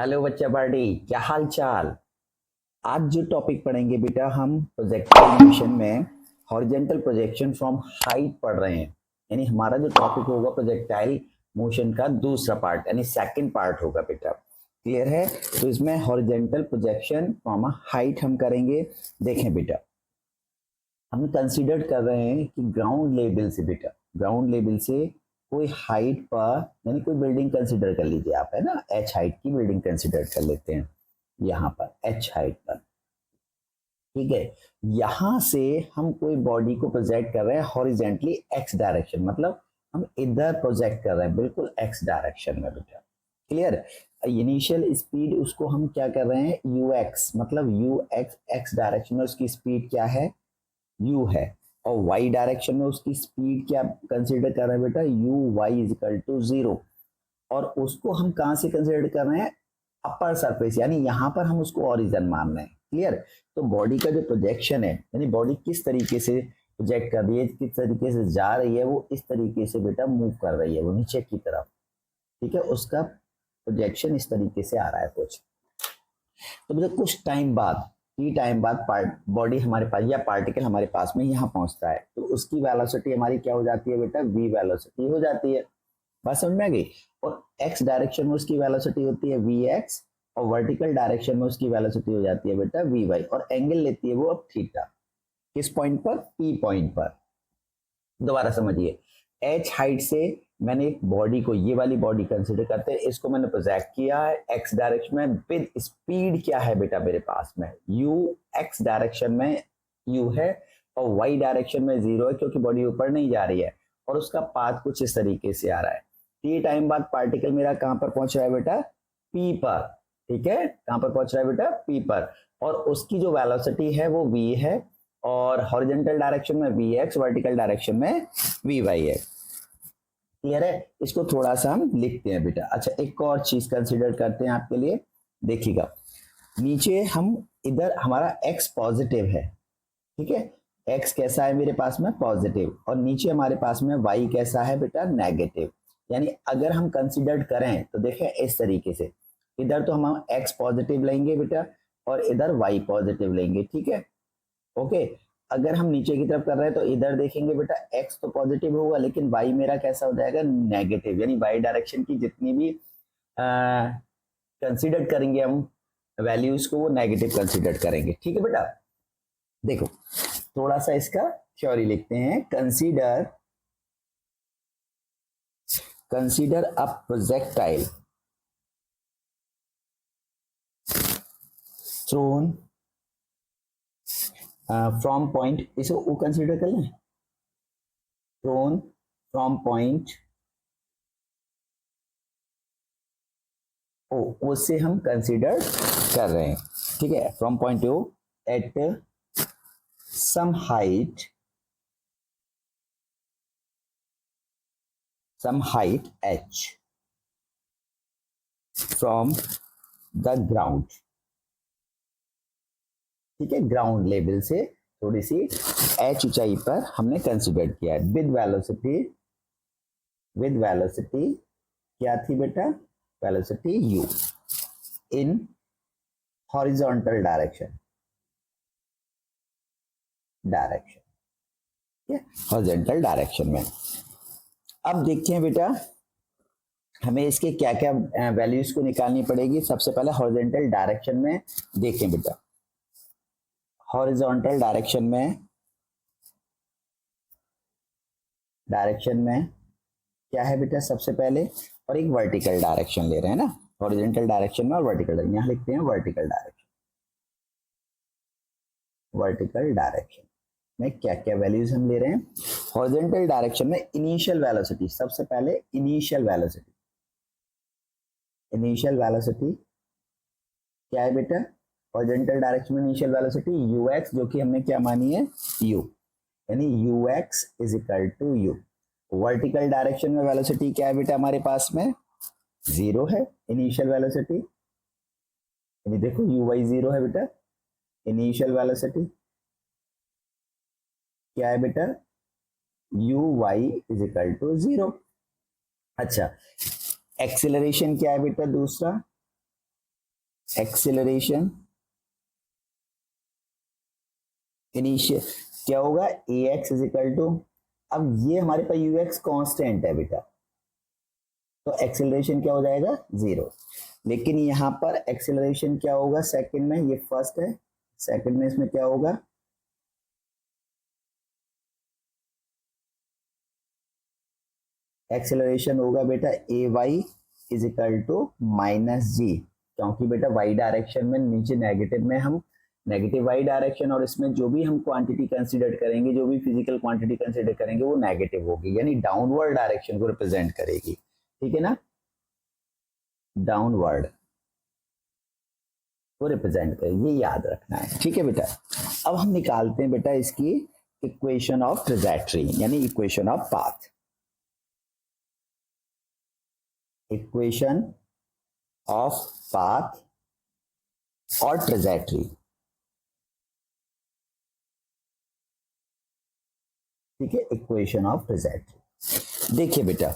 Hello बच्चा party, क्या हाल चाल। आज जो टॉपिक पढ़ेंगे बेटा, हम प्रोजेक्टाइल मोशन में हॉरिजेंटल प्रोजेक्शन फ्रॉम हाइट पढ़ रहे हैं। यानी हमारा जो टॉपिक होगा प्रोजेक्टाइल मोशन का दूसरा पार्ट, यानी सेकंड पार्ट होगा बेटा। क्लियर है? तो इसमें हॉरिजेंटल प्रोजेक्शन फ्रॉम हाइट हम करेंगे। देखें बेटा, हम कंसीडर कर रहे हैं कि ग्राउंड लेवल से बेटा, ग्राउंड लेवल से कोई हाइट पर, यानी कोई बिल्डिंग कंसीडर कर लीजिए आप, है ना, एच हाइट की बिल्डिंग कंसीडर कर लेते हैं यहाँ पर एच हाइट पर। ठीक है, यहां से हम कोई बॉडी को प्रोजेक्ट कर रहे हैं हॉरिजेंटली एक्स डायरेक्शन, मतलब हम इधर प्रोजेक्ट कर रहे हैं बिल्कुल एक्स डायरेक्शन में बेटा। क्लियर? इनिशियल स्पीड उसको हम क्या कर रहे हैं, यू एक्स, मतलब यू एक्स, एक्स डायरेक्शन में उसकी स्पीड क्या है, यू है। और वाई डायरेक्शन में उसकी स्पीड क्या कंसीडर कर रहे हैं बेटा, u y is equal to 0। और उसको हम कहां से कंसीडर कर रहे हैं, अपर सरफेस, यानी यहां पर हम उसको ओरिजिन मान रहे हैं। क्लियर? तो बॉडी का जो प्रोजेक्शन है, यानी बॉडी किस तरीके से प्रोजेक्ट कर रही है, किस तरीके से जा रही है, वो इस तरीके से बेटा मूव कर रही है, वो नीचे की तरफ। ठीक है, उसका प्रोजेक्शन इस तरीके से आ रहा है कुछ। तो बेटा कुछ टाइम बाद, टी टाइम बाद पार्ट बॉडी हमारे पास या पार्टिकल हमारे पास में यहाँ पहुंचता है, तो उसकी वेलोसिटी हमारी क्या हो जाती है बेटा, वी वेलोसिटी हो जाती है। बात समझ में आ गई? और एक्स डायरेक्शन में उसकी वेलोसिटी होती है वी एक्स, और वर्टिकल डायरेक्शन में उसकी वेलोसिटी हो जाती है बेटा वी वाई, और एंगल लेती है वो अब थीटा। किस पॉइंट पर, पी पॉइंट पर। दोबारा समझिए, एच हाइट से मैंने एक बॉडी को, ये वाली बॉडी कंसिडर करते हैं, इसको मैंने प्रोजेक्ट किया है एक्स डायरेक्शन में विद स्पीड क्या है बेटा मेरे पास में, यू एक्स डायरेक्शन में यू है, और वाई डायरेक्शन में 0 है क्योंकि बॉडी ऊपर नहीं जा रही है, और उसका पाथ कुछ इस तरीके से आ रहा है। टी टाइम बाद पार्टिकल मेरा कहां पर पहुंच रहा है बेटा, पी पर। ठीक है, कहां पर पहुंच रहा है बेटा, पी पर। और उसकी जो वेलोसिटी है वो v है, और हॉरिजॉन्टल डायरेक्शन में वी एक्स, वर्टिकल डायरेक्शन में वी वाई है। क्लियर है? इसको थोड़ा सा हम लिखते हैं बेटा। अच्छा, एक और चीज कंसिडर करते हैं आपके लिए, देखिएगा। नीचे हम, इधर हमारा x पॉजिटिव है, ठीक है, x कैसा है मेरे पास में, पॉजिटिव, और नीचे हमारे पास में y कैसा है बेटा, नेगेटिव। यानी अगर हम कंसिडर करें तो देखें इस तरीके से, इधर तो हम x पॉजिटिव लेंगे बेटा, और इधर y पॉजिटिव लेंगे। ठीक है, ओके। अगर हम नीचे की तरफ कर रहे हैं तो इधर देखेंगे बेटा, x तो पॉजिटिव होगा, लेकिन y मेरा कैसा हो जाएगा, नेगेटिव, यानी y डायरेक्शन की जितनी भी कंसीडर करेंगे हम वैल्यूज को, वो नेगेटिव कंसीडर करेंगे। ठीक है बेटा, देखो थोड़ा सा इसका थ्योरी लिखते हैं। Consider, consider a projectile thrown from point, इसको वो कंसीडर कर लें, थ्रोन फ्रॉम पॉइंट ओ, उससे हम कंसीडर कर रहे हैं। ठीक है, from point O at some height, some height h from the ground। ठीक है, ग्राउंड लेवल से थोड़ी सी h ऊंचाई पर हमने कंसिडर किया है, विद वेलोसिटी, विद वेलोसिटी क्या थी बेटा, velocity u in horizontal direction, direction, ठीक है, हॉरिजॉन्टल डायरेक्शन में। अब देखते हैं बेटा, हमें इसके क्या क्या वैल्यूज को निकालनी पड़ेगी। सबसे पहले हॉरिजॉन्टल डायरेक्शन में देखें बेटा, हॉरिजॉन्टल डायरेक्शन में, डायरेक्शन में क्या है बेटा सबसे पहले, और एक वर्टिकल डायरेक्शन ले रहे हैं ना, हॉरिजॉन्टल डायरेक्शन में और वर्टिकल, यहाँ लिखते हैं वर्टिकल डायरेक्शन। वर्टिकल डायरेक्शन में क्या क्या वैल्यूज हम ले रहे हैं, हॉरिजॉन्टल डायरेक्शन में इनिशियल वेलोसिटी, सबसे पहले इनिशियल वेलोसिटी, इनिशियल वेलोसिटी क्या है बेटा, हॉरिजॉन्टल डायरेक्शन में इनिशियल वेलोसिटी यू एक्स, जो कि हमने क्या मानी है, यू, यानी u x is equal to u. Vertical direction में वेलोसिटी क्या है बेटा हमारे पास में, 0 है इनिशियल वेलोसिटी, यानी देखो यू वाई 0 है बेटा, इनिशियल वेलोसिटी क्या है बेटा, u y is equal to 0। अच्छा, एक्सेलरेशन क्या है बेटा दूसरा, एक्सेलरेशन इनिशियल क्या होगा, ए एक्स इज इक्वल टू, अब ये हमारे पास यू एक्स कॉन्स्टेंट है बेटा, तो एक्सेलरेशन क्या हो जाएगा, जीरो। लेकिन यहां पर एक्सेलरेशन क्या होगा सेकंड में, ये फर्स्ट है, सेकंड में इसमें क्या होगा, एक्सेलरेशन होगा बेटा a y is equal to minus g, क्योंकि बेटा वाई डायरेक्शन में नीचे नेगेटिव में हम नेगेटिव वाई डायरेक्शन, और इसमें जो भी हम क्वांटिटी कंसीडर करेंगे, जो भी फिजिकल क्वांटिटी कंसीडर करेंगे वो नेगेटिव होगी, यानी डाउनवर्ड डायरेक्शन को रिप्रेजेंट करेगी, ठीक है ना, डाउनवर्ड को रिप्रेजेंट करेगी, ये याद रखना है, ठीक है बेटा। अब हम निकालते हैं बेटा इसकी इक्वेशन ऑफ ट्रेजेक्टरी, यानी equation of path, equation of path और ट्रेजेक्टरी, ठीक है, इक्वेशन ऑफ ट्रेजेक्टरी। देखिए बेटा,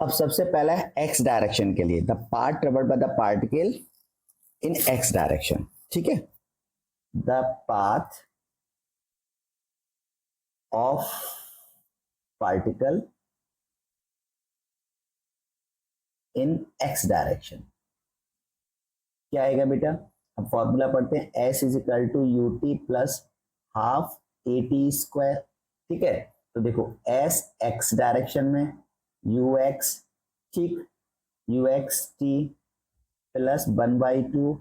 अब सबसे पहला है एक्स डायरेक्शन के लिए, the path travelled by the particle in x direction, ठीक है, the path of particle in x direction क्या आएगा बेटा, अब फॉर्मूला पढ़ते हैं, s is equal to u t plus half a t square, ठीक है। तो देखो एस एक्स डायरेक्शन में, यू एक्स, ठीक, u x t plus 1/2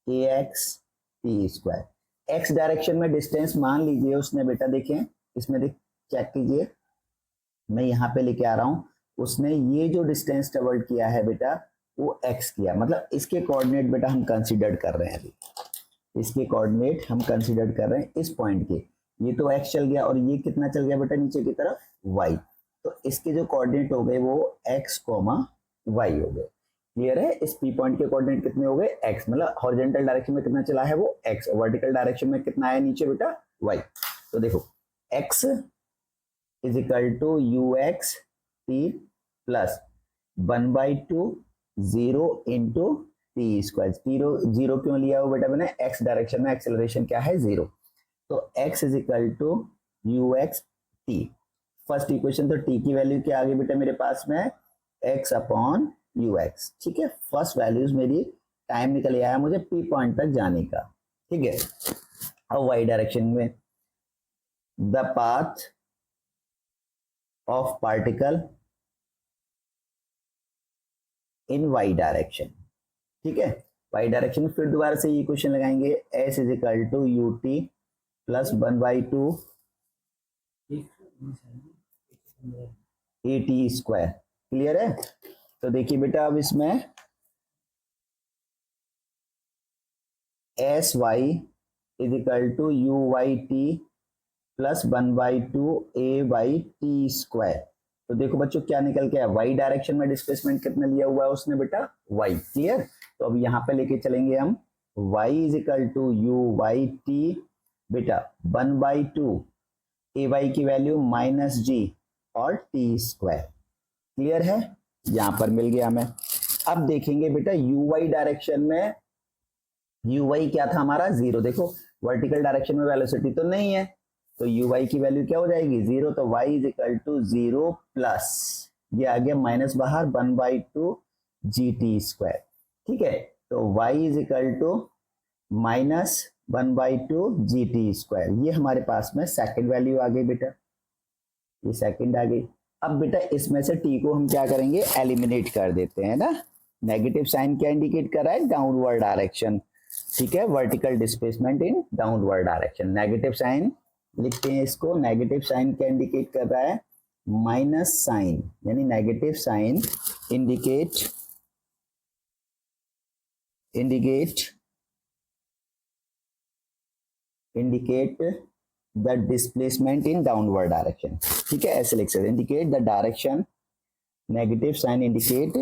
a x t square. X direction में डिस्टेंस मान लीजिए उसने बेटा, देखें इसमें देख चेक कीजिए, मैं यहाँ पे लेके आ रहा हूँ, उसने ये जो डिस्टेंस ट्रेवल किया है बेटा वो एक्स किया, मतलब इसके कोऑर्डिनेट बेटा हम कंसीडर कर रहे हैं, अभी इसके कोऑर्डिनेट हम कंसीडर कर रहे हैं इस पॉइंट के, ये तो एक्स चल गया और ये कितना चल गया बेटा नीचे की तरफ वाई, तो इसके जो कोऑर्डिनेट हो गए वो एक्स कोमा वाई हो गए, क्लियर है। इस पी पॉइंट के कोऑर्डिनेट कितने हो गए एक्स, मतलब हॉरिजॉन्टल डायरेक्शन में कितना चला है वो एक्स, वर्टिकल डायरेक्शन में कितना है नीचे बेटा वाई, तो देखो x is equal to u x t plus 1/2 0 into t square, zero zero क्यों लिया हो बेटा मैंने, एक्स डायरेक्शन में एक्सेलरेशन क्या है जीरो, तो x is equal to u x t, first equation, तो t की वैल्यू क्या आ गई बेटा मेरे पास में x अपॉन यू एक्स, ठीक है, फर्स्ट वैल्यूज मेरी, टाइम निकल आया मुझे p पॉइंट तक जाने का, ठीक है। अब y डायरेक्शन में the path of particle in y direction, ठीक है, y डायरेक्शन में फिर दोबारा से ये इक्वेशन लगाएंगे, s is equal to u t plus 1/2 a t square, clear है। तो देखिए बेटा अब इसमें s y is equal to u y t plus 1/2 a y t square, तो देखो बच्चों क्या निकल के आया, वाई डायरेक्शन में डिस्प्लेसमेंट कितना लिया हुआ है उसने बेटा वाई, क्लियर। तो अब यहाँ पे लेके चलेंगे हम, y is equal to u y t बेटा 1/2 ए वाई की वैल्यू माइनस जी और टी स्क्वायर, क्लियर है, यहां पर मिल गया हमें। अब देखेंगे बेटा यू वाई डायरेक्शन में, यू वाई क्या था हमारा जीरो, देखो वर्टिकल डायरेक्शन में वेलोसिटी तो नहीं है, तो यू वाई की वैल्यू क्या हो जाएगी जीरो, तो y is equal to zero plus ये आ गया माइनस बाहर 1/2 जी टी स्क्वायर, ठीक है, तो y is equal to minus 1/2 g t square, ये हमारे पास में सेकंड वैल्यू आ गई बेटा, ये सेकंड आ गई। अब बेटा इसमें से टी को हम क्या करेंगे एलिमिनेट कर देते हैं ना, नेगेटिव साइन क्या इंडिकेट कर रहा है डाउनवर्ड डायरेक्शन, ठीक है, vertical displacement in downward direction, negative sign लिखते हैं इसको, नेगेटिव साइन क्या इंडिकेट कर रहा है माइनस साइन, यानी negative sign indicate indicate the displacement in downward direction, ठीक है, ऐसे लिख सकते, indicate the direction, negative sign indicate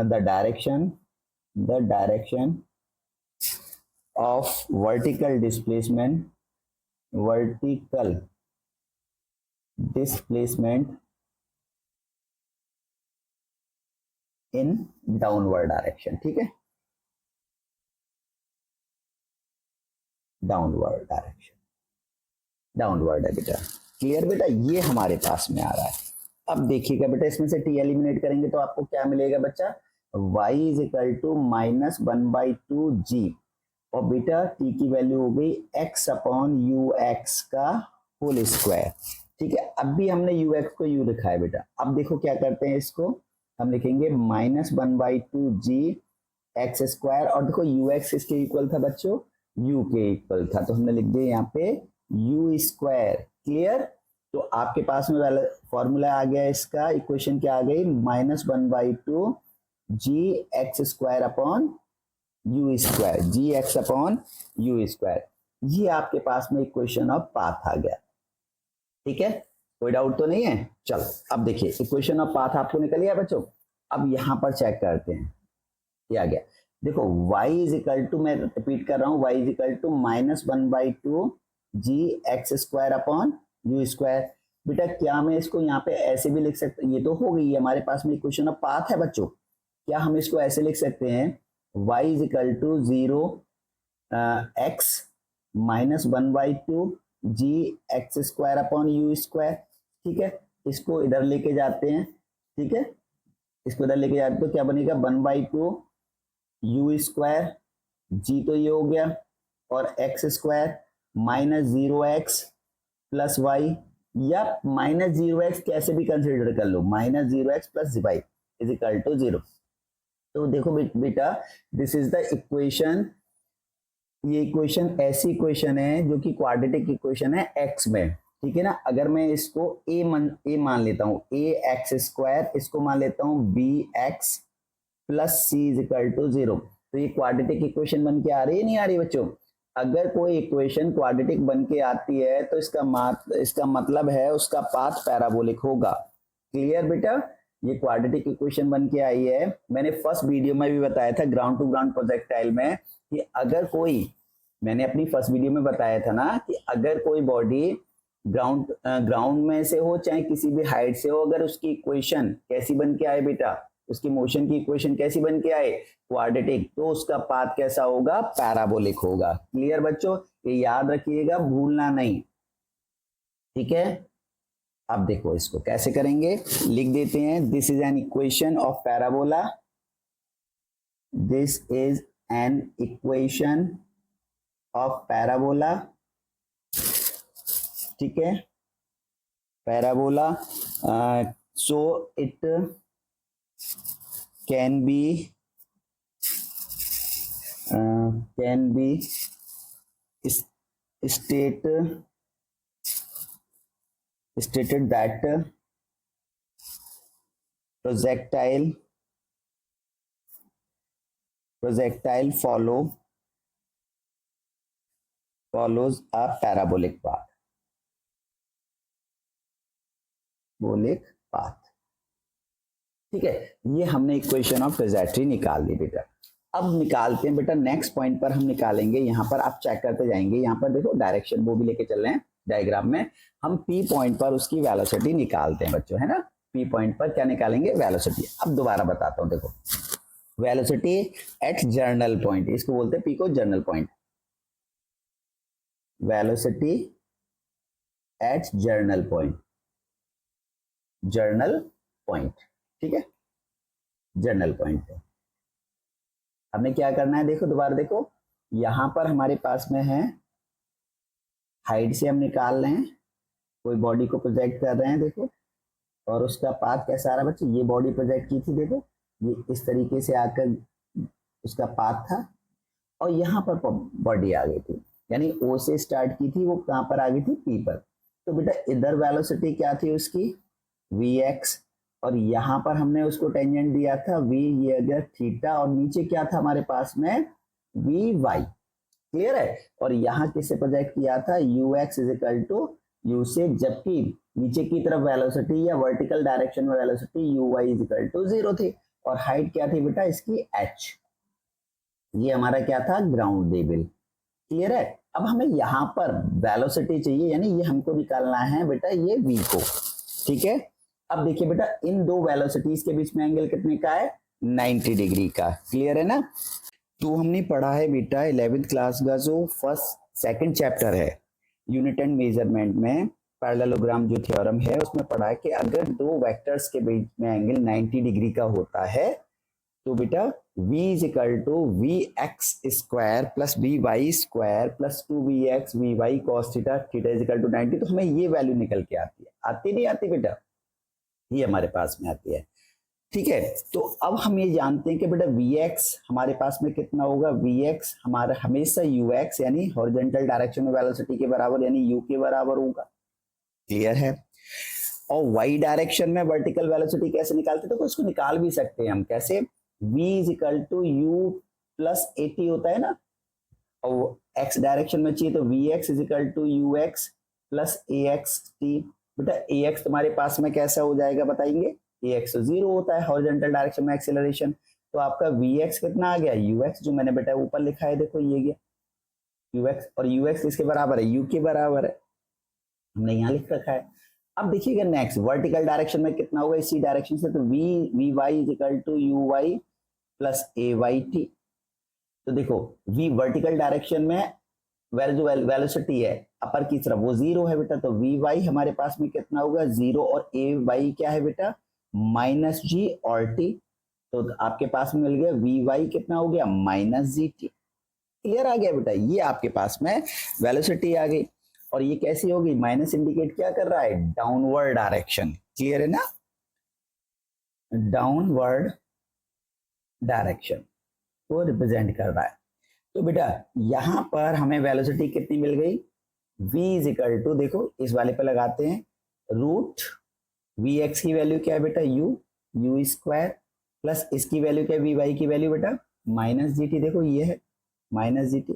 the direction of vertical displacement in downward direction, ठीक है। डाउनवर्ड डायरेक्शन, डाउनवर्ड है बेटा। क्लियर बेटा, ये हमारे पास में आ रहा है। अब देखिएगा बेटा, इसमें से टी एलिमिनेट करेंगे तो आपको क्या मिलेगा बच्चा, y is equal to -1/2g, और बेटा t की वैल्यू हो गई x अपॉन यू एक्स का होल स्क्वायर। ठीक है, अब भी हमने यू एक्स को यू लिखा है बेटा। अब देखो क्या करते हैं, इसको हम लिखेंगे -1/2g एक्स स्क्वायर, और देखो यू एक्स किसके इक्वल था बच्चों, u के इक्वल था, तो हमने लिख दिया यहाँ पे u स्क्वायर। क्लियर, तो आपके पास में वाला फॉर्मूला आ गया, इसका इक्वेशन क्या आ गई, -1/2g x square upon u square, g x upon u square. ये आपके पास में इक्वेशन ऑफ पाथ आ गया। ठीक है, कोई डाउट तो नहीं है। चलो अब देखिए, इक्वेशन ऑफ पाथ आपको निकल गया बच्चों। अब यहां पर चेक करते हैं, ये आ गया। देखो y इज इक्वल टू, मैं रिपीट कर रहा हूं, y is equal to -1/2g x square upon u square. बेटा क्या मैं इसको यहाँ पे ऐसे भी लिख सकता, ये तो हो गई हमारे पास में इक्वेशन ऑफ पाथ है बच्चों। क्या हम इसको ऐसे लिख सकते हैं, y is equal to 0 x -1/2g x square upon u square. ठीक है, इसको इधर लेके जाते हैं। ठीक है, इसको इधर लेके जाते तो क्या बनेगा, 1/2 यू स्क्वायर, जी तो ये हो गया, और x square -0x plus Y, या -0x कैसे भी कंसिडर कर लो, -0x plus y is equal to 0। तो देखो बेटा, दिस इज द इक्वेशन। ये इक्वेशन ऐसी इक्वेशन है जो कि क्वाड्रेटिक इक्वेशन है एक्स में। ठीक है ना, अगर मैं इसको ए मान लेता हूँ, ए एक्स स्क्वायर, इसको मान लेता हूँ b x plus c is equal to 0, तो ये क्वाड्रेटिक इक्वेशन बन के आ रही है, नहीं आ रही बच्चों। अगर कोई इक्वेशन क्वाड्रेटिक बन के आती है तो इसका मतलब है उसका पाथ पैराबोलिक होगा। क्लियर बेटा, ये क्वाड्रेटिक इक्वेशन बन के आई है। मैंने फर्स्ट वीडियो में भी बताया था ग्राउंड टू ग्राउंड प्रोजेक्टाइल में कि अगर कोई, मैंने अपनी फर्स्ट वीडियो में बताया था ना कि अगर कोई बॉडी ग्राउंड में से हो चाहे किसी भी हाइट से हो, अगर उसकी इक्वेशन कैसी बन के आए बेटा, उसकी मोशन की इक्वेशन कैसी बन के आए, क्वाड्रेटिक, तो उसका पाथ कैसा होगा, पैराबोलिक होगा। क्लियर बच्चों, ये याद रखिएगा, भूलना नहीं। ठीक है, अब देखो इसको कैसे करेंगे, लिख देते हैं, this is an equation of parabola, this is an equation of parabola. ठीक है, parabola, so it can be stated that projectile follows a parabolic path, ठीक है। ये हमने इक्वेशन ऑफ ट्रेजेक्टरी निकाल दी बेटा। अब निकालते हैं बेटा नेक्स्ट पॉइंट पर हम निकालेंगे, यहाँ पर आप चेक करते जाएंगे, यहाँ पर देखो डायरेक्शन वो भी लेके चल रहे हैं डायग्राम में। हम पी पॉइंट पर उसकी वेलोसिटी निकालते हैं बच्चों, है ना। पी पॉइंट पर क्या निकालेंगे, वेलोसिटी। अब दोबारा बताता हूँ, देखो वेलोसिटी एट जर्नल पॉइंट, इसको बोलते हैं पी को general point, velocity at general point, ठीक है, जर्नल पॉइंट पे हमने क्या करना है, देखो दोबारा देखो, यहां पर हमारे पास में है हाइट से हम निकाल रहे हैं, कोई बॉडी को प्रोजेक्ट कर रहे हैं, देखो, और उसका पाथ कैसा आ रहा है बच्चे, ये बॉडी प्रोजेक्ट की थी, देखो ये इस तरीके से आकर उसका पाथ था, और यहाँ पर बॉडी आ गई थी, यानी ओ से स्टार्ट की थी, वो कहाँ पर आ गई थी, पी पर। तो बेटा इधर वेलोसिटी क्या थी उसकी, vx, और यहाँ पर हमने उसको टेंजेंट दिया था v, ये अगर थीटा, और नीचे क्या था हमारे पास में vy। क्लियर है, और यहाँ किससे प्रोजेक्ट किया था, ux is equal to u से, जबकि नीचे की तरफ वेलोसिटी या वर्टिकल डायरेक्शन में velocity uy is equal to 0 थी, और हाइट क्या थी बेटा इसकी h। ये हमारा क्या था, ग्राउंड लेवल। क्लियर है, अब हमें यहाँ पर वेलोसिटी चाहिए, यानी ये हमको निकालना है बेटा ये v को। ठीक है, अब देखिए बेटा इन दो वेलोसिटीज के बीच में एंगल कितने का है, 90 डिग्री का। क्लियर है ना। तो हमने पढ़ा है बेटा 11th क्लास का जो फर्स्ट सेकंड चैप्टर है यूनिट एंड मेजरमेंट में पैरेललोग्राम जो थ्योरम है उसमें पढ़ा है कि अगर दो वेक्टर्स के बीच में एंगल 90 डिग्री का होता है तो बेटा v is equal to v x square plus v y square plus 2vx v y cos theta theta is equal to 90। तो हमें ये वैल्यू निकल के आती है, आती नहीं आती बेटा, ये हमारे पास में आती है। ठीक है, तो अब हम ये जानते हैं कि बेटा vx हमारे पास में कितना होगा, vx हमारा हमेशा ux यानी हॉरिजॉन्टल डायरेक्शन में वेलोसिटी के बराबर यानी u के बराबर होगा। क्लियर है। और y डायरेक्शन में वर्टिकल वेलोसिटी कैसे निकालते, तो उसको निकाल भी सकते हैं हम कैसे, v is equal to u plus at होता है ना, और x डायरेक्शन में चाहिए तो vx is equal to ux plus axt। बेटा ax तुम्हारे पास में कैसा हो जाएगा बताएंगे, ax तो 0 होता है हॉरिजॉन्टल डायरेक्शन में एक्सेलरेशन, तो आपका vx कितना आ गया, ux जो मैंने बेटा ऊपर लिखा है देखो ये गया ux, और ux किसके बराबर है, u के बराबर है, हमने यहाँ लिख रखा है। अब देखिएगा नेक्स्ट वर्टिकल डायरेक्शन में कितना होगा इसी डायरेक्शन से, तो v y is equal to u y plus a y t. तो देखो v वर्टिकल डायरेक्शन में जो वेलोसिटी है अपर की तरफ वो 0 है बेटा, तो वी वाई हमारे पास में कितना होगा 0, और ए वाई क्या है बेटा माइनस जी और टी, तो आपके पास में मिल गया वी वाई कितना हो गया माइनस जी टी। क्लियर आ गया बेटा, ये आपके पास में वेलोसिटी आ गई, और ये कैसी होगी, माइनस इंडिकेट क्या कर रहा है, डाउनवर्ड डायरेक्शन। क्लियर है ना, डाउनवर्ड डायरेक्शन को रिप्रेजेंट कर रहा है। तो बेटा यहां पर हमें वेलोसिटी कितनी मिल गई, v इज इक्वल टू, देखो इस वाले पे लगाते हैं, रूट वी एक्स की वैल्यू क्या है बेटा u स्क्वायर प्लस इसकी वैल्यू क्या है वी वाई की वैल्यू बेटा माइनस जी टी, देखो ये है माइनस जी टी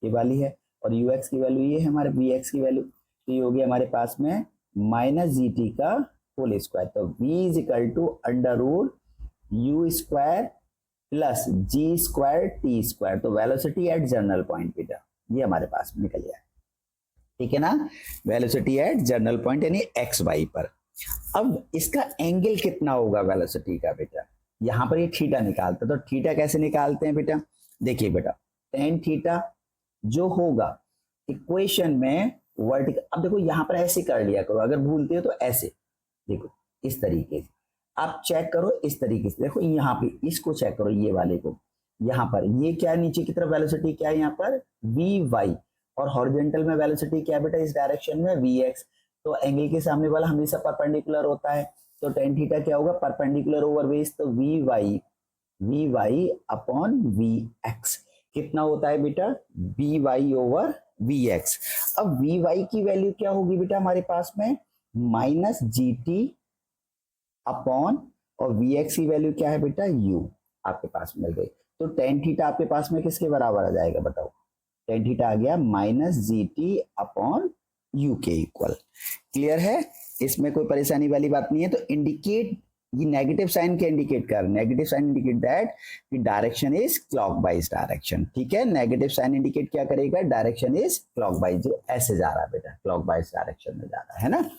ये वाली है, और यू एक्स की वैल्यू ये है हमारे वी एक्स की वैल्यू, तो ये हो गया हमारे पास में माइनस जी टी का होल स्क्वायर। तो v is equal to under root u square plus g square t square, तो वेलोसिटी एट जर्नल पॉइंट बेटा ये हमारे पास में निकल गया। ठीक है ना, वेलोसिटी एट जर्नल पॉइंट यानी एक्स वाई पर। अब इसका एंगल कितना होगा वेलोसिटी का बेटा, यहां पर ये थीटा निकालते, तो थीटा कैसे निकालते हैं बेटा, देखिए बेटा टेन थीटा जो होगा इक्वेशन में वर्टिकल, अब देखो यहां पर ऐसे कर लिया करो, अगर भूलते हो तो ऐसे देखो इस तरीके से आप चेक करो, इस तरीके से देखो यहाँ पे इसको चेक करो, ये वाले को, यहाँ पर ये क्या है नीचे की तरफ वेलोसिटी क्या है यहाँ पर वी वाई, और हॉरिजॉन्टल में वेलोसिटी क्या है बेटा इस डायरेक्शन में वी एक्स, तो एंगल के सामने वाला हमेशा परपेंडिकुलर होता है, तो टेन थीटा क्या होगा परपेंडिकुलर ओवर बेस, तो v y upon v x कितना होता है बेटा v y over v x. अब वी वाई की वैल्यू क्या होगी बेटा हमारे पास में माइनस जी टी अपॉन, और वी एक्स की वैल्यू क्या है बेटा u आपके पास मिल गई, तो टेन थीटा आपके पास में किसके बराबर आ जाएगा बताओ, टेन थीटा आ गया minus g t upon you के इक्वल। क्लियर है, इसमें कोई परेशानी वाली बात नहीं है। तो इंडिकेट, ये नेगेटिव साइन क्या इंडिकेट कर, negative sign indicate that direction is clockwise direction. ठीक है, नेगेटिव साइन इंडिकेट क्या करेगा, डायरेक्शन इज क्लॉकवाइज, जो ऐसे जा रहा है बेटा क्लॉकवाइज डायरेक्शन में जा रहा है ना।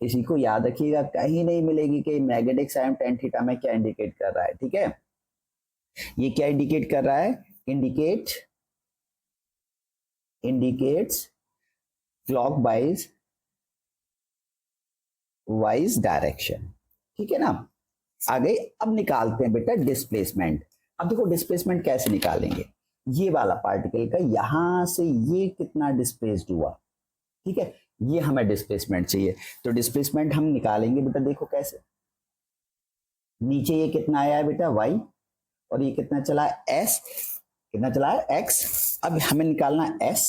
इसी को याद रखिएगा, कहीं नहीं मिलेगी कि नेगेटिव साइन टेन थीटा में क्या इंडिकेट कर रहा है। ठीक है, ये क्या इंडिकेट कर रहा है, इंडिकेट्स क्लॉकवाइज डायरेक्शन। ठीक है ना, आगे अब निकालते हैं बेटा डिस्प्लेसमेंट। अब देखो डिस्प्लेसमेंट कैसे निकालेंगे, ये वाला पार्टिकल का यहां से ये कितना डिस्प्लेस्ड हुआ, ठीक है, ये हमें डिस्प्लेसमेंट चाहिए, तो डिस्प्लेसमेंट हम निकालेंगे बेटा, देखो कैसे, नीचे ये कितना आया है बेटा y, और ये कितना चला है s, कितना चला है x, अब हमें निकालना s,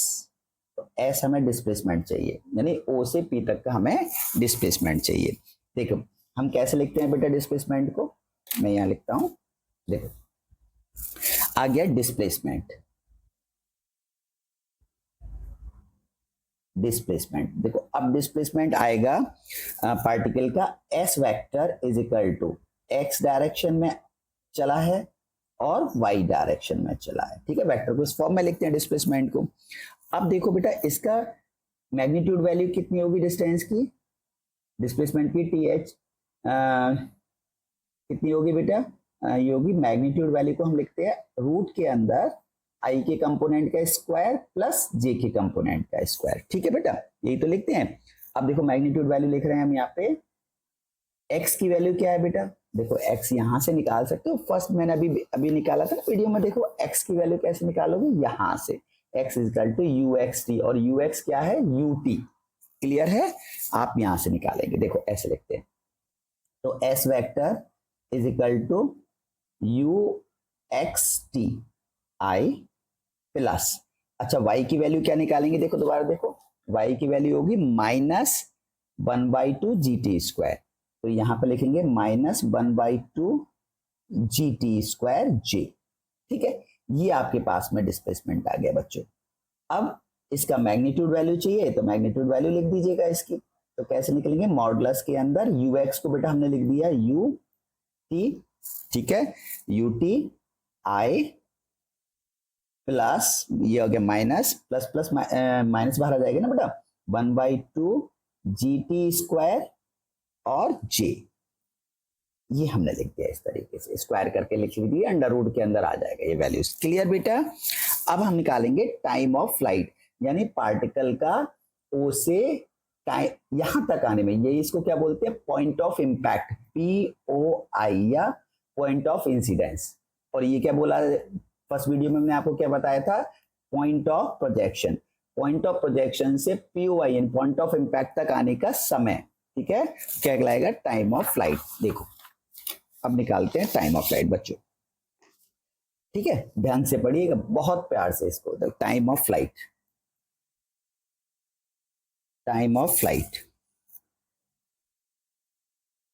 तो s हमें डिस्प्लेसमेंट चाहिए, यानी o से p तक का हमें डिस्प्लेसमेंट चाहिए। देखो हम कैसे लिखते हैं बेटा डिस्प्लेसमेंट को, मैं यहां लिखता हूं, देखो आ गया डिस्प्लेसमेंट, देखो अब डिस्प्लेसमेंट आएगा पार्टिकल का s vector is equal to x direction में चला है और y डायरेक्शन में चला है। ठीक है, वेक्टर को इस फॉर्म में लिखते हैं डिस्प्लेसमेंट को। अब देखो बेटा इसका मैग्नीट्यूड वैल्यू कितनी होगी डिस्टेंस की, डिस्प्लेसमेंट की th कितनी होगी बेटा, ये होगी मैग्नीट्यूड वैल्यू को हम लिखते हैं रूट के अंदर आई के कंपोनेंट का स्क्वायर प्लस जे के कंपोनेंट का स्क्वायर। ठीक है बेटा, यही तो लिखते हैं। अब देखो मैग्नीट्यूड वैल्यू लिख रहे हैं हम यहाँ पे। एक्स की वैल्यू क्या है बेटा, देखो एक्स यहां से निकाल सकते हो। फर्स्ट मैंने अभी निकाला था वीडियो में। देखो एक्स की वैल्यू कैसे निकालोगे, यहां से x is equal to u x t, और यू एक्स क्या है, यू टी। क्लियर है, आप यहां से निकालेंगे। देखो ऐसे लिखते हैं, तो s vector is equal to u x t i plus, अच्छा y की वैल्यू क्या निकालेंगे, देखो दोबारा देखो, y की वैल्यू होगी -1/2 जी टी स्क्वायर। तो यहां पे लिखेंगे -1/2 जी टी स्क्वायर जे। ठीक है, ये आपके पास में डिस्प्लेसमेंट आ गया बच्चों। अब इसका मैग्नीट्यूड वैल्यू चाहिए तो मैग्नीट्यूड वैल्यू लिख दीजिएगा इसकी। तो कैसे निकलेंगे, मॉडुलस के अंदर यू एक्स को बेटा हमने लिख दिया यू टी, ठीक है, यू टी आई प्लस, ये हो गया माइनस, प्लस प्लस माइनस बाहर आ जाएगा ना बेटा, 1/2 जी टी स्क्वायर और जे, ये हमने लिख दिया इस तरीके से, स्क्वायर करके लिख दिया, अंडर रूट के अंदर आ जाएगा ये वैल्यूज। क्लियर बेटा। अब हम निकालेंगे टाइम ऑफ फ्लाइट, यानी पार्टिकल का ओ से टाइम यहां तक आने में, ये इसको क्या बोलते हैं, पॉइंट ऑफ इंपैक्ट, POI, या पॉइंट ऑफ इंसिडेंस। और ये क्या बोला फर्स्ट वीडियो में मैंने आपको क्या बताया था, point of projection. Point of projection से POI यानी पॉइंट ऑफ इंपैक्ट तक आने का समय, ठीक है, क्या कहलाएगा, टाइम ऑफ फ्लाइट। देखो अब निकालते हैं टाइम ऑफ फ्लाइट बच्चों। ठीक है, ध्यान से पढ़िएगा, बहुत प्यार से इसको। Time of flight, time of flight,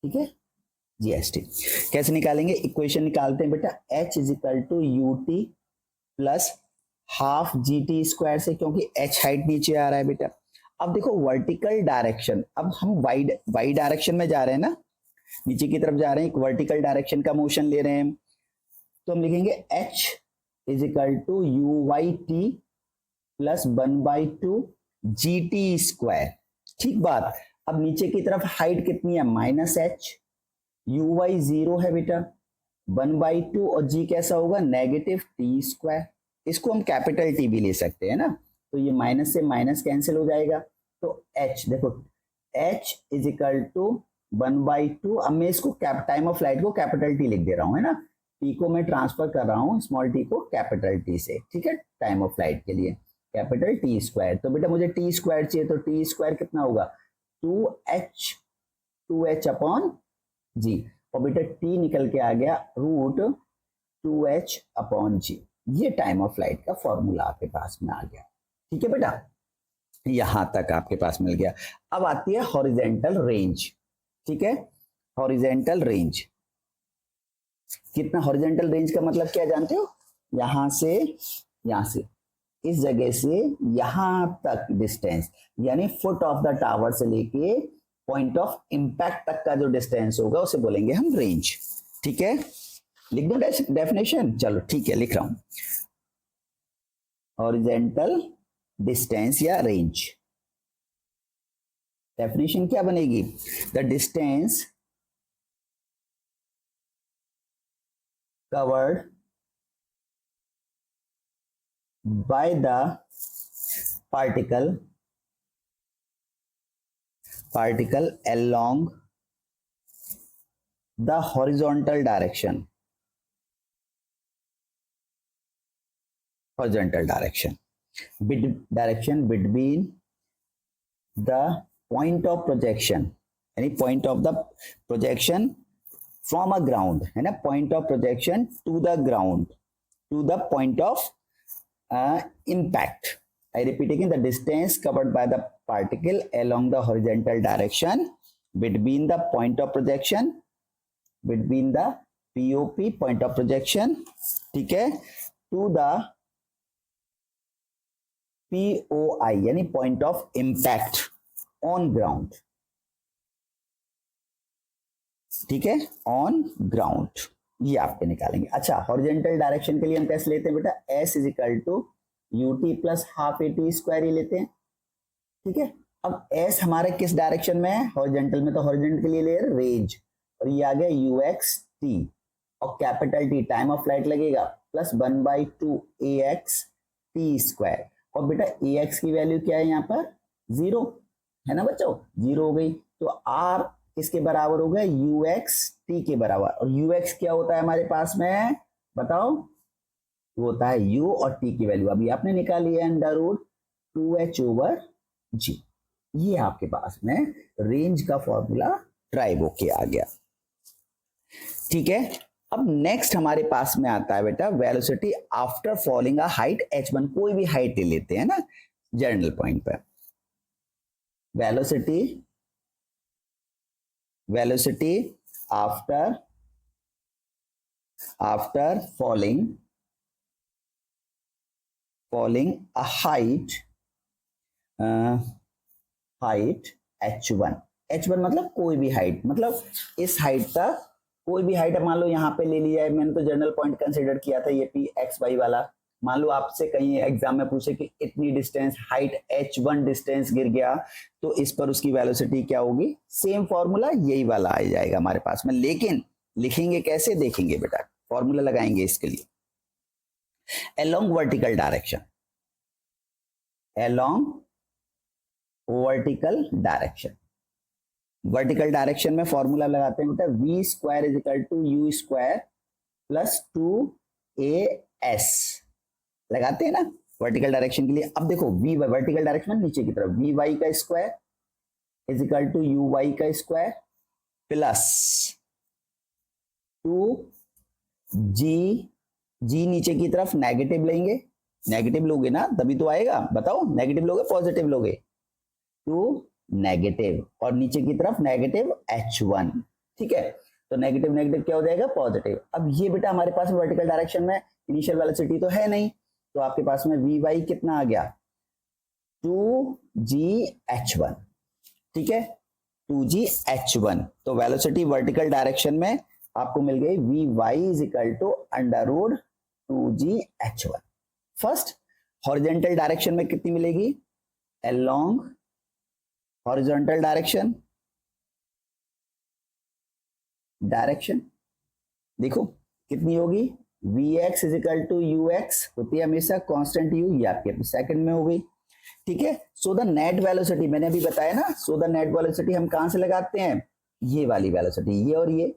ठीक है, GST कैसे निकालेंगे, इक्वेशन निकालते हैं बेटा, H is equal to u t plus half g t square से, क्योंकि H हाइट नीचे आ रहा है बेटा। अब देखो वर्टिकल डायरेक्शन, अब हम वाई डायरेक्शन में जा रहे हैं ना, नीचे की तरफ जा रहे हैं, एक वर्टिकल डायरेक्शन का मोशन ले रहे हैं, तो हम लिखेंगे H is equal to u y t plus 1/2 g t square. ठीक बात। अब नीचे की तरफ हाइट कितनी है, -h, यू वाई 0 है बेटा, 1/2, और जी कैसा होगा, -t स्क्वायर। इसको हम कैपिटल टी भी ले सकते हैं ना, तो ये माइनस से माइनस कैंसिल हो जाएगा। तो H देखो, H इज इक्वल टू 1/2, अब मैं इसको टाइम ऑफ फ्लाइट को कैपिटल टी लिख दे रहा हूं, है ना, टी को मैं ट्रांसफर कर रहा हूं स्मॉल टी को कैपिटल टी से, ठीक है, टाइम ऑफ फ्लाइट के लिए कैपिटल टी स्क्वायर। तो बेटा मुझे टी स्क्वायर चाहिए, तो टी स्क्वायर कितना होगा, 2h अपॉन जी, और बेटा टी निकल के आ गया √2h अपॉन जी। ये टाइम ऑफ फ्लाइट का फॉर्मूला आपके पास में आ गया। ठीक है बेटा, यहां तक आपके पास मिल गया। अब आती है हॉरिजेंटल रेंज। ठीक है, हॉरिजेंटल रेंज, कितना हॉरिजेंटल रेंज का मतलब क्या जानते हो, यहां से इस जगह से यहां तक डिस्टेंस, यानी फुट ऑफ द टावर से लेके पॉइंट ऑफ इंपैक्ट तक का जो डिस्टेंस होगा उसे बोलेंगे हम रेंज। ठीक है, लिख दो डेफिनेशन, चलो ठीक है लिख रहा हूं, हॉरिजेंटल डिस्टेंस या रेंज, डेफिनेशन क्या बनेगी, the distance covered by the particle along the horizontal direction between the point of projection, यानी point of the projection from a ground, है ना, point of projection to the ground, to the point of impact. I repeat again, the distance covered by the particle along the horizontal direction between the point of projection, between the POP point of projection, ठीक है, to the POI यानी point of impact on ground, ठीक है, on ground, ये आपके निकालेंगे। अच्छा, horizontal direction के लिए हम कैसे लेते हैं बेटा, S is equal to u t plus half a t square ही लेते हैं। ठीक है, अब S हमारे किस डायरेक्शन में है, हॉरिजेंटल में, तो हॉरिजेंटल के लिए ले रेंज, और ये आ गया यू एक्स टी, और capital T time of flight लगेगा, प्लस 1/2 ax t स्क्वायर। और बेटा ax की वैल्यू क्या है यहाँ पर 0 है ना बच्चों, 0 हो गई। तो r किसके बराबर हो गया ux t के बराबर। और ux क्या होता है हमारे पास में बताओ, वो होता है u और t की वैल्यू अभी आपने निकाली है √2h/g। ये आपके पास में रेंज का फॉर्मूला ड्राइव होके आ गया। ठीक है, अब नेक्स्ट हमारे पास में आता है बेटा velocity after falling a height h1। कोई भी हाइट ले लेते हैं ना जर्नल पॉइंट पर। Velocity after falling a height h1। h1 मतलब कोई भी हाइट, मतलब इस हाइट तक कोई भी हाइट मान लो यहाँ पे ले लिया है, मैंने तो जनरल पॉइंट कंसीडर किया था ये pxy वाला। मान लो आपसे कहीं एग्जाम में पूछे कि इतनी डिस्टेंस हाइट h1 डिस्टेंस गिर गया तो इस पर उसकी वेलोसिटी क्या होगी, सेम फॉर्मूला यही वाला आ जाएगा हमारे पास में। लेकिन लिखेंगे कैसे देखेंगे बेटा, फॉर्मूला लगाएंगे इसके लिए। Along vertical direction, vertical direction में फॉर्मूला लगाते हैं बेटा v square is equal to u square plus 2as लगाते हैं ना वर्टिकल डायरेक्शन के लिए। अब देखो v वर्टिकल डायरेक्शन में नीचे की तरफ vy का square is equal to uy का स्क्वायर प्लस 2g नीचे की तरफ नेगेटिव लेंगे, नेगेटिव लोगे ना तभी तो आएगा, बताओ नेगेटिव लोगे पॉजिटिव लोगे, 2 नेगेटिव और नीचे की तरफ नेगेटिव h1। ठीक है, तो नेगेटिव नेगेटिव क्या हो जाएगा पॉजिटिव। अब ये बेटा हमारे पास वर्टिकल डायरेक्शन में इनिशियल वेलोसिटी तो है नहीं, तो आपके पास में vy कितना आ गया 2gh1। ठीक है 2gh1, तो वेलोसिटी वर्टिकल डायरेक्शन में आपको मिल गई vy is equal to under 2gh1। First horizontal direction में कितनी मिलेगी, अलोंग हॉरिजॉन्टल डायरेक्शन देखो कितनी होगी vx is equal to ux होती है हमेशा कांस्टेंट u, ये आपके सेकंड में हो गई। ठीक है, सो द नेट वेलोसिटी मैंने अभी बताया ना, सो द नेट वेलोसिटी हम कहां से लगाते हैं, ये वाली वेलोसिटी, ये और ये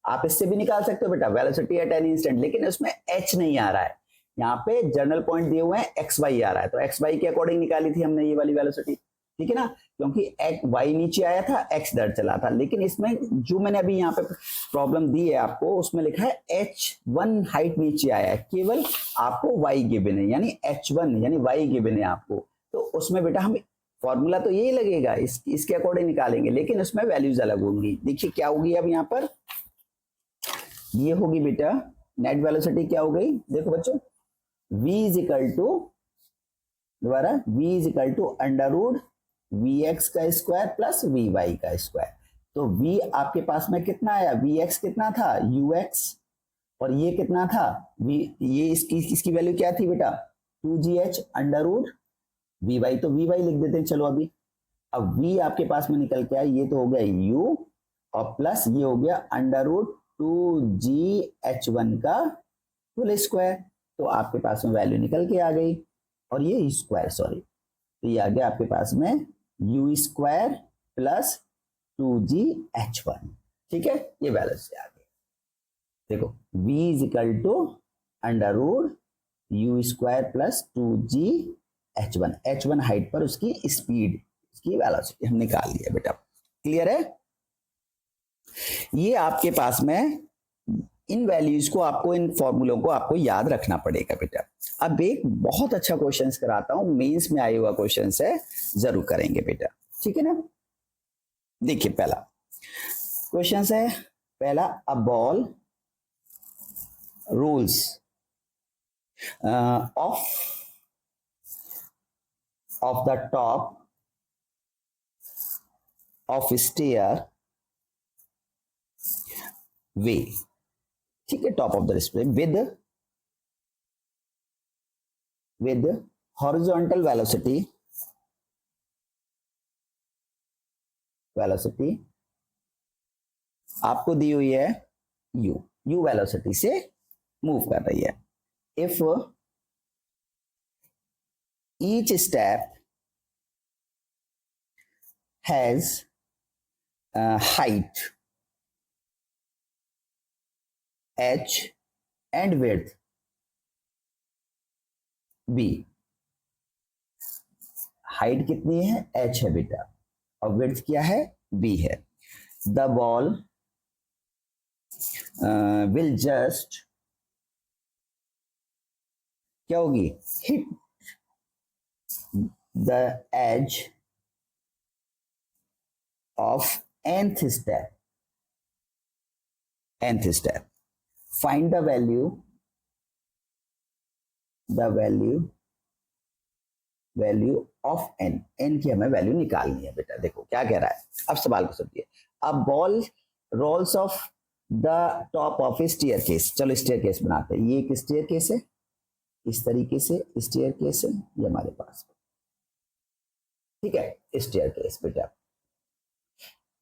आप इससे भी निकाल सकते हो बेटा वेलोसिटी एट एनी इंस्टेंट, लेकिन उसमें h नहीं आ रहा है, यहाँ पे जनरल पॉइंट दिए हुए हैं xy आ रहा है, तो xy के अकॉर्डिंग निकाली थी हमने ये वाली वेलोसिटी। ठीक है ना, क्योंकि y नीचे आया था x दर चला था, लेकिन इसमें जो मैंने अभी यहाँ पे प्रॉब्लम दी है आपको उसमें लिखा है h1 हाइट नीचे आया है, केवल आपको y गिवन है यानी h1 यानी y गिवन है आपको, तो उसमें बेटा हम फॉर्मूला तो यही लगेगा, इसके अकॉर्डिंग निकालेंगे, लेकिन उसमें वैल्यूज अलग होंगी। देखिए क्या होगी अब यहाँ पर, ये होगी बेटा नेट वेलोसिटी क्या हो गई, देखो बच्चों v इज इक्वल टू दोबारा v is equal to under root vx का स्क्वायर प्लस vy का स्क्वायर। तो v आपके पास में कितना आया, vx कितना था ux और ये कितना था v, ये इसकी वैल्यू क्या थी बेटा 2gh अंडर रूट vy, तो vy लिख देते हैं चलो अभी। अब v आपके पास में निकल के आया, ये तो हो गया u और प्लस ये हो गया अंडर रूट 2gh1 का फुल स्क्वायर, तो आपके पास में वैल्यू निकल के आ गई, और ये स्क्वायर सॉरी, तो ये आ गया आपके पास में u स्क्वायर प्लस 2gh1। ठीक है, ये वैल्यू से आ गई, देखो v is equal to under root u square plus 2gh1, h1 height पर उसकी स्पीड उसकी वेलोसिटी हम निकाल लिया बेटा। क्लियर है, ये आपके पास में इन वैल्यूज को आपको इन फॉर्मूलों को आपको याद रखना पड़ेगा बेटा। अब एक बहुत अच्छा क्वेश्चन कराता हूं, मेंस में आया हुआ क्वेश्चन है, जरूर करेंगे बेटा। ठीक है ना, देखिए पहला क्वेश्चन है, पहला a ball rolls off the top of stairway, ठीक है, top of the display with horizontal velocity आपको दी हुई है u वेलोसिटी से मूव कर रही है। if each step has height h and width b, height कितनी है h है बेटा और विड्थ क्या है b है, द बॉल विल जस्ट क्या होगी hit the edge of nth step, find the value of n की हमें वैल्यू निकालनी है बेटा। देखो क्या कह रहा है, अब सवाल को समझिए। अब ball rolls off the top of staircase, चलो स्टेयर केस बनाते हैं। ये एक स्टेयर केस है, इस तरीके से स्टेयर केस है ये हमारे पास, ठीक है स्टेयर केस बेटा।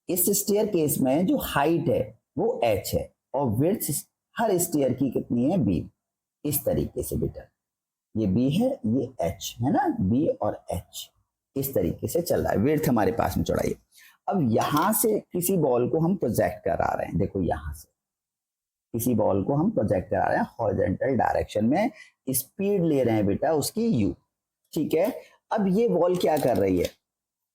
इस स्टेयर केस में जो हाइट है वो h है और विड्थ हर स्टेयर की कितनी है b, इस तरीके से बेटा, ये b है ये h है ना, b और h इस तरीके से चल रहा है, विड्थ हमारे पास में चौड़ाई। अब यहां से किसी बॉल को हम प्रोजेक्ट करा रहे हैं, देखो यहां से किसी बॉल को हम प्रोजेक्ट करा रहे हैं हॉरिजॉन्टल डायरेक्शन में, स्पीड ले रहे हैं बेटा उसकी u, ठीक है। अब ये बॉल क्या कर रही है,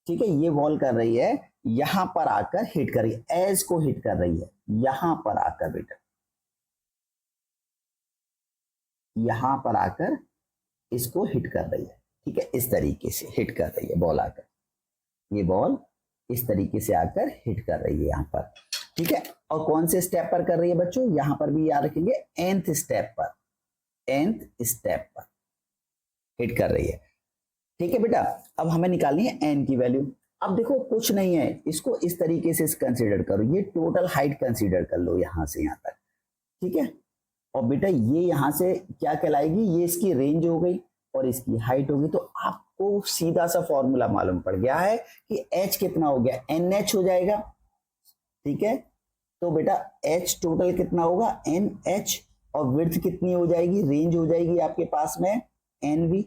ठीक है, ये बॉल कर रही है यहां पर आकर हिट कर रही है, एज को हिट कर रही है यहां पर आकर बेटा, यहां पर आकर इसको हिट कर रही है, ठीक है, इस तरीके से हिट कर रही है बॉल आकर, ये बॉल इस तरीके से आकर हिट कर रही है यहां पर, ठीक है। और कौन से स्टेप पर कर रही है बच्चों, यहां पर भी याद रखेंगे nth स्टेप पर, nth स्टेप पर हिट कर रही है, ठीक है बेटा। अब हमें निकालनी है n की वैल्यू। अब देखो कुछ नहीं है, इसको इस तरीके से कंसीडर करो, ये टोटल हाइट कंसीडर कर लो यहां से यहां तक, ठीक है। और बेटा ये यहां से क्या कहलाएगी, ये इसकी रेंज हो गई और इसकी हाइट होगी। तो आपको सीधा सा फॉर्मूला मालूम पड़ गया है कि h कितना हो गया, NH हो जाएगा, ठीक है। तो बेटा h टोटल कितना होगा NH, और विड्थ कितनी हो जाएगी, रेंज हो जाएगी आपके पास में NV,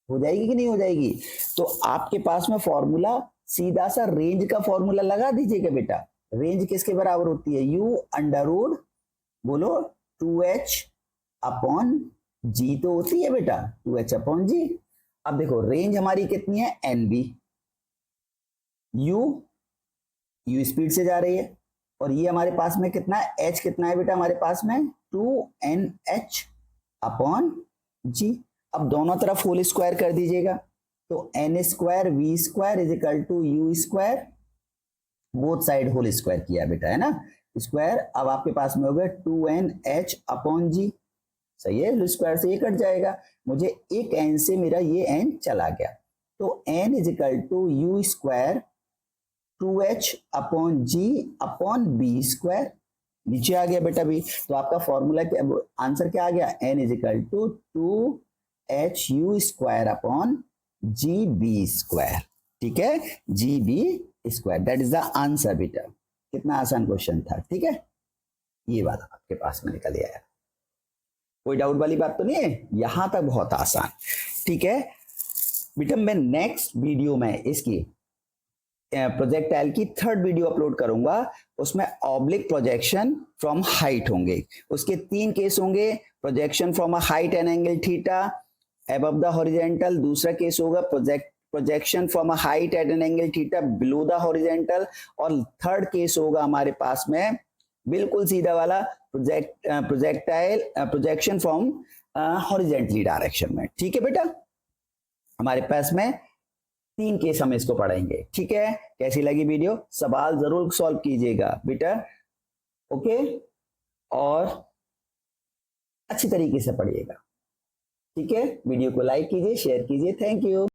हो जाएगी कि नहीं हो जाएगी। तो आपके पास में फॉर्मूला सीधा सा रेंज का फॉर्मूला लगा दीजिएगा बेटा। रेंज किसके बराबर होती है, u अंडर रूट बोलो 2h अपॉन g तो होती है बेटा 2h अपॉन g। अब देखो रेंज हमारी कितनी है NB, u स्पीड से जा रही है, और ये हमारे पास में कितना है h, कितना है बेटा हमारे पास में 2nh अपॉन g। अब दोनों तरफ होल स्क्वायर कर दीजिएगा, तो n square v square is equal to u square, both side whole square किया बेटा है ना स्क्वायर। अब आपके पास में हो गया 2nh अपॉन g, सही है, स्क्वायर से ये कट जाएगा, मुझे एक n से मेरा ये n चला गया, तो n is equal to u square 2h upon g upon b square, नीचे आ गया बेटा b। तो आपका फॉर्मूला क्या, आंसर क्या आ गया, n is equal to 2hu square upon gb square, ठीक है, gb square, that is the answer बेटा। कितना आसान क्वेश्चन था, ठीक है, ये बात आपके पास में निकल आया, कोई डाउट वाली बात तो नहीं है, यहां तक बहुत आसान, ठीक है बेटा। मैं नेक्स्ट वीडियो में इसकी प्रोजेक्टाइल की 3rd वीडियो अपलोड करूंगा, उसमें ऑब्लिक प्रोजेक्शन फ्रॉम हाइट होंगे, उसके 3 केस होंगे, projection from a height and angle theta above the horizontal, दूसरा केस होगा projection from a height at an angle theta below the horizontal, और 3rd case होगा हमारे पास में बिल्कुल सीधा वाला projectile projection from horizontally direction में, ठीक है बेटा। हमारे पास में 3 केस हम इसको पढ़ेंगे, ठीक है। कैसी लगी वीडियो, सवाल जरूर सॉल्व कीजिएगा बेटा, ओके, और अच्छी तरीके से पढ़िएगा, ठीक है। वीडियो को लाइक कीजिए, शेयर कीजिए, थैंक यू।